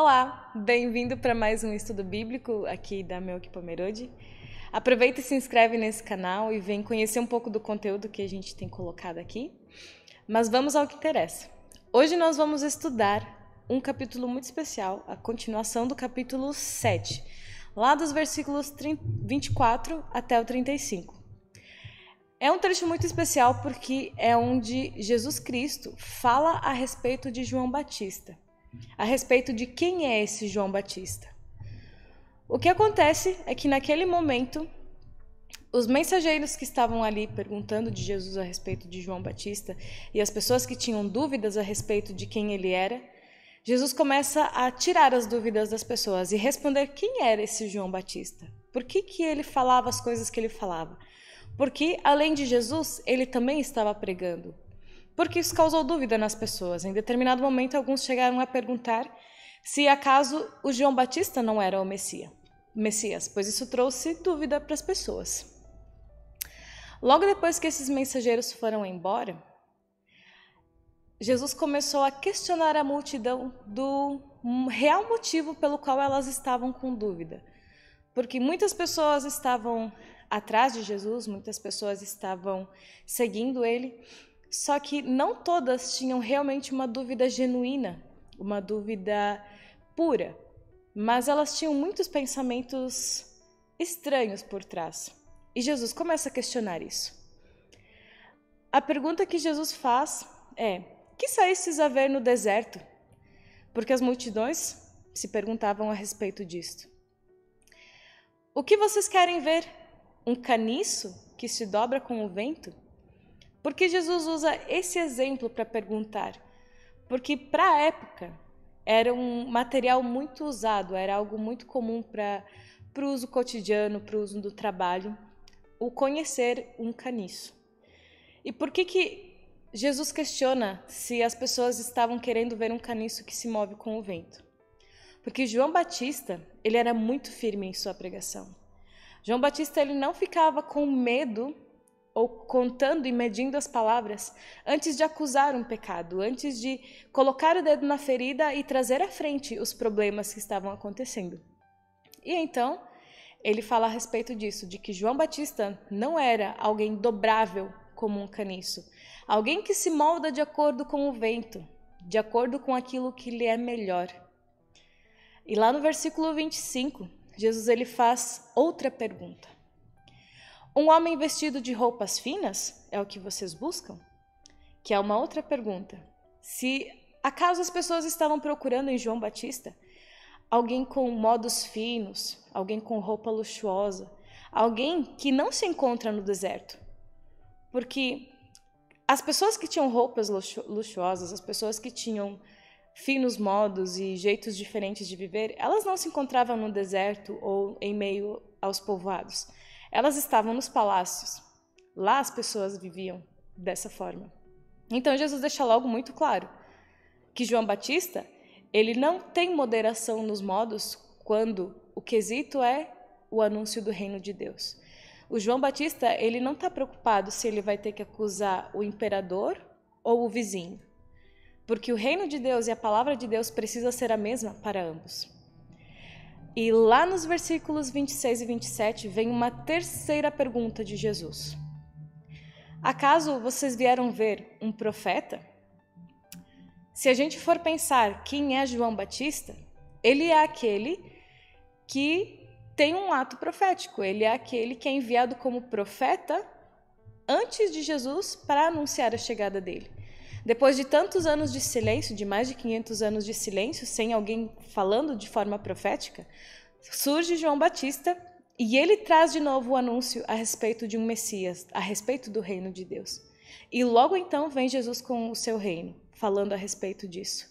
Olá, bem-vindo para mais um estudo bíblico aqui da Melk Pomerode. Aproveita e se inscreve nesse canal e vem conhecer um pouco do conteúdo que a gente tem colocado aqui. Mas vamos ao que interessa. Hoje nós vamos estudar um capítulo muito especial, a continuação do capítulo 7, lá dos versículos 24 até o 35. É um trecho muito especial porque é onde Jesus Cristo fala a respeito de João Batista, a respeito de quem é esse João Batista. O que acontece é que naquele momento, os mensageiros que estavam ali perguntando de Jesus a respeito de João Batista e as pessoas que tinham dúvidas a respeito de quem ele era, Jesus começa a tirar as dúvidas das pessoas e responder quem era esse João Batista. Por que ele falava as coisas que ele falava? Porque, além de Jesus, ele também estava pregando. Porque isso causou dúvida nas pessoas. Em determinado momento, alguns chegaram a perguntar se acaso o João Batista não era o Messias, pois isso trouxe dúvida para as pessoas. Logo depois que esses mensageiros foram embora, Jesus começou a questionar a multidão do real motivo pelo qual elas estavam com dúvida. Porque muitas pessoas estavam atrás de Jesus, muitas pessoas estavam seguindo ele, só que não todas tinham realmente uma dúvida genuína, uma dúvida pura, mas elas tinham muitos pensamentos estranhos por trás. E Jesus começa a questionar isso. A pergunta que Jesus faz é: que saístes a ver no deserto? Porque as multidões se perguntavam a respeito disto. O que vocês querem ver? Um caniço que se dobra com o vento? Por que Jesus usa esse exemplo para perguntar? Porque para a época era um material muito usado, era algo muito comum para o uso cotidiano, para o uso do trabalho, o conhecer um caniço. E por que Jesus questiona se as pessoas estavam querendo ver um caniço que se move com o vento? Porque João Batista, ele era muito firme em sua pregação. João Batista, ele não ficava com medo ou contando e medindo as palavras antes de acusar um pecado, antes de colocar o dedo na ferida e trazer à frente os problemas que estavam acontecendo. E então, ele fala a respeito disso, de que João Batista não era alguém dobrável como um caniço, alguém que se molda de acordo com o vento, de acordo com aquilo que lhe é melhor. E lá no versículo 25, Jesus ele faz outra pergunta. Um homem vestido de roupas finas é o que vocês buscam? Que é uma outra pergunta. Se acaso as pessoas estavam procurando em João Batista alguém com modos finos, alguém com roupa luxuosa, alguém que não se encontra no deserto. Porque as pessoas que tinham roupas luxuosas, as pessoas que tinham finos modos e jeitos diferentes de viver, elas não se encontravam no deserto ou em meio aos povoados. Elas estavam nos palácios. Lá as pessoas viviam dessa forma. Então Jesus deixa logo muito claro que João Batista, ele não tem moderação nos modos quando o quesito é o anúncio do reino de Deus. O João Batista, ele não está preocupado se ele vai ter que acusar o imperador ou o vizinho. Porque o reino de Deus e a palavra de Deus precisa ser a mesma para ambos. E lá nos versículos 26 e 27 vem uma terceira pergunta de Jesus. Acaso vocês vieram ver um profeta? Se a gente for pensar quem é João Batista, ele é aquele que tem um ato profético, ele é aquele que é enviado como profeta antes de Jesus para anunciar a chegada dele. Depois de tantos anos de silêncio, de mais de 500 anos de silêncio, sem alguém falando de forma profética, surge João Batista e ele traz de novo o anúncio a respeito de um Messias, a respeito do reino de Deus. E logo então vem Jesus com o seu reino, falando a respeito disso.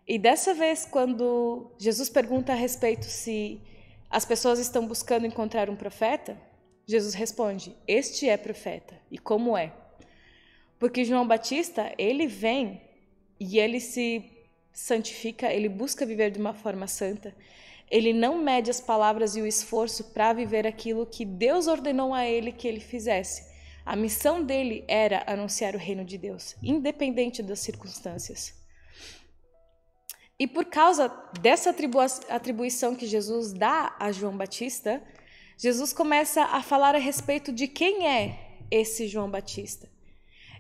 E dessa vez, quando Jesus pergunta a respeito se as pessoas estão buscando encontrar um profeta, Jesus responde: este é profeta. E como é? Porque João Batista, ele vem e ele se santifica, ele busca viver de uma forma santa. Ele não mede as palavras e o esforço para viver aquilo que Deus ordenou a ele que ele fizesse. A missão dele era anunciar o reino de Deus, independente das circunstâncias. E por causa dessa atribuição que Jesus dá a João Batista, Jesus começa a falar a respeito de quem é esse João Batista.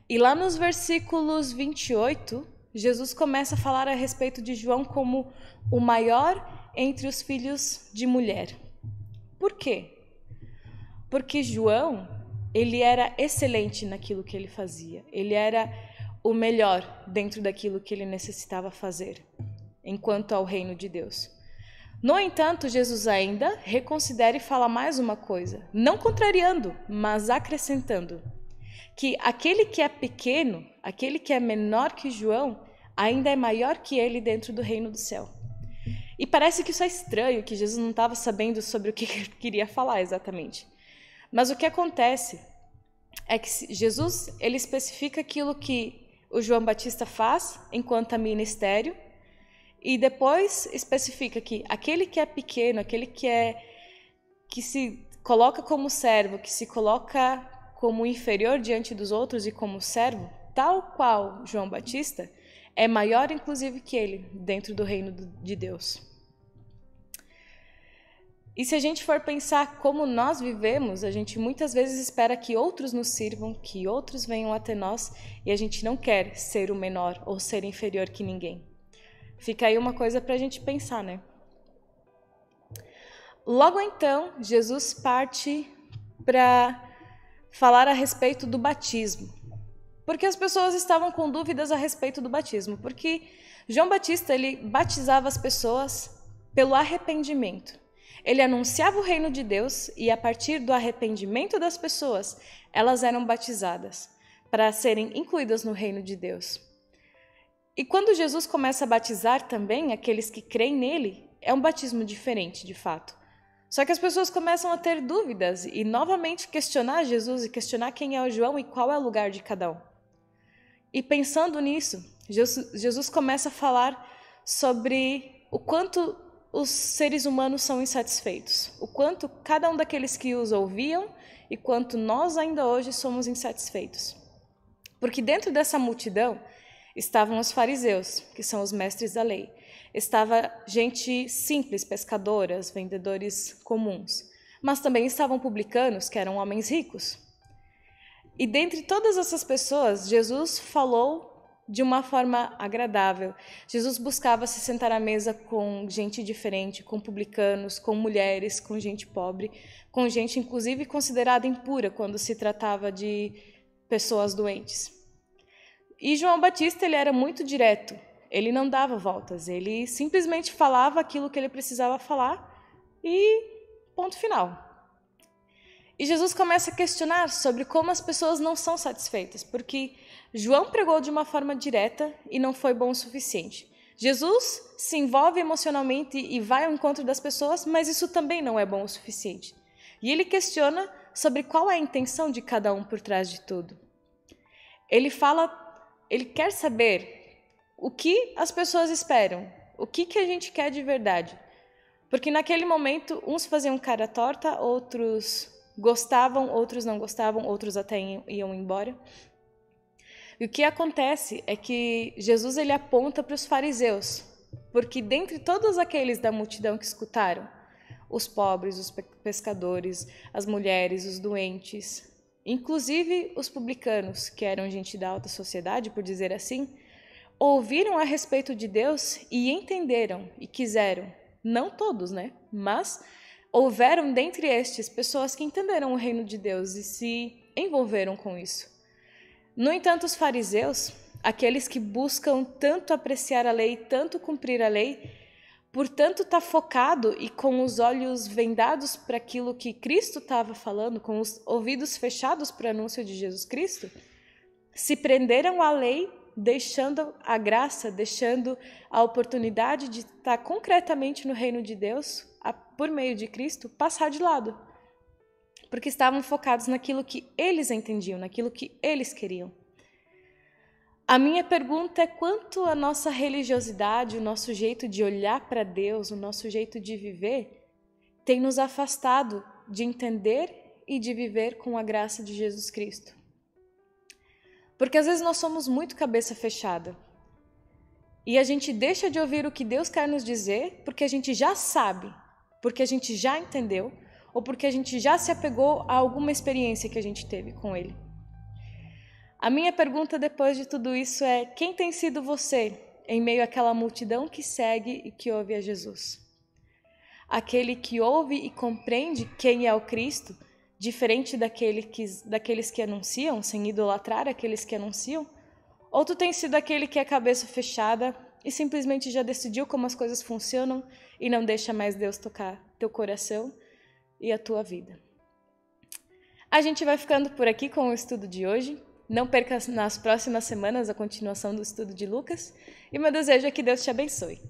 E lá nos versículos 28, Jesus começa a falar a respeito de João como o maior entre os filhos de mulher. Por quê? Porque João, ele era excelente naquilo que ele fazia. Ele era o melhor dentro daquilo que ele necessitava fazer, enquanto ao reino de Deus. No entanto, Jesus ainda reconsidera e fala mais uma coisa, não contrariando, mas acrescentando, que aquele que é pequeno, aquele que é menor que João, ainda é maior que ele dentro do reino do céu. E parece que isso é estranho, que Jesus não estava sabendo sobre o que ele queria falar exatamente. Mas o que acontece é que Jesus ele especifica aquilo que o João Batista faz enquanto a ministério, e depois especifica que aquele que é pequeno, aquele que se coloca como servo, que se coloca como inferior diante dos outros e como servo, tal qual João Batista, é maior inclusive que ele dentro do reino de Deus. E se a gente for pensar como nós vivemos, a gente muitas vezes espera que outros nos sirvam, que outros venham até nós, e a gente não quer ser o menor ou ser inferior que ninguém. Fica aí uma coisa para a gente pensar, né? Logo então, Jesus parte para falar a respeito do batismo. Porque as pessoas estavam com dúvidas a respeito do batismo. Porque João Batista, ele batizava as pessoas pelo arrependimento. Ele anunciava o reino de Deus e, a partir do arrependimento das pessoas, elas eram batizadas para serem incluídas no reino de Deus. E quando Jesus começa a batizar também aqueles que creem nele, é um batismo diferente, de fato. Só que as pessoas começam a ter dúvidas e novamente questionar Jesus e questionar quem é o João e qual é o lugar de cada um. E pensando nisso, Jesus começa a falar sobre o quanto os seres humanos são insatisfeitos, o quanto cada um daqueles que os ouviam e quanto nós ainda hoje somos insatisfeitos. Porque dentro dessa multidão estavam os fariseus, que são os mestres da lei. Estava gente simples, pescadoras, vendedores comuns. Mas também estavam publicanos, que eram homens ricos. E dentre todas essas pessoas, Jesus falou de uma forma agradável. Jesus buscava se sentar à mesa com gente diferente, com publicanos, com mulheres, com gente pobre, com gente inclusive considerada impura quando se tratava de pessoas doentes. E João Batista, ele era muito direto, ele não dava voltas, ele simplesmente falava aquilo que ele precisava falar e ponto final. E Jesus começa a questionar sobre como as pessoas não são satisfeitas, porque João pregou de uma forma direta e não foi bom o suficiente. Jesus se envolve emocionalmente e vai ao encontro das pessoas, mas isso também não é bom o suficiente. E ele questiona sobre qual é a intenção de cada um por trás de tudo. Ele quer saber o que as pessoas esperam, o que a gente quer de verdade. Porque naquele momento, uns faziam cara torta, outros gostavam, outros não gostavam, outros até iam embora. E o que acontece é que Jesus ele aponta para os fariseus, porque dentre todos aqueles da multidão que escutaram, os pobres, os pescadores, as mulheres, os doentes, inclusive os publicanos, que eram gente da alta sociedade, por dizer assim, ouviram a respeito de Deus e entenderam e quiseram, não todos, né? Mas houveram dentre estes pessoas que entenderam o reino de Deus e se envolveram com isso. No entanto, os fariseus, aqueles que buscam tanto apreciar a lei, tanto cumprir a lei, portanto está focado e com os olhos vendados para aquilo que Cristo estava falando, com os ouvidos fechados para o anúncio de Jesus Cristo, se prenderam à lei, deixando a graça, deixando a oportunidade de estar concretamente no reino de Deus, por meio de Cristo, passar de lado. Porque estavam focados naquilo que eles entendiam, naquilo que eles queriam. A minha pergunta é quanto a nossa religiosidade, o nosso jeito de olhar para Deus, o nosso jeito de viver, tem nos afastado de entender e de viver com a graça de Jesus Cristo. Porque às vezes nós somos muito cabeça fechada. e a gente deixa de ouvir o que Deus quer nos dizer porque a gente já sabe, porque a gente já entendeu, ou porque a gente já se apegou a alguma experiência que a gente teve com Ele. A minha pergunta depois de tudo isso é: quem tem sido você em meio àquela multidão que segue e que ouve a Jesus? Aquele que ouve e compreende quem é o Cristo, diferente daqueles que anunciam, sem idolatrar aqueles que anunciam? Ou tu tem sido aquele que é cabeça fechada e simplesmente já decidiu como as coisas funcionam e não deixa mais Deus tocar teu coração e a tua vida? A gente vai ficando por aqui com o estudo de hoje. Não perca nas próximas semanas a continuação do estudo de Lucas. E meu desejo é que Deus te abençoe.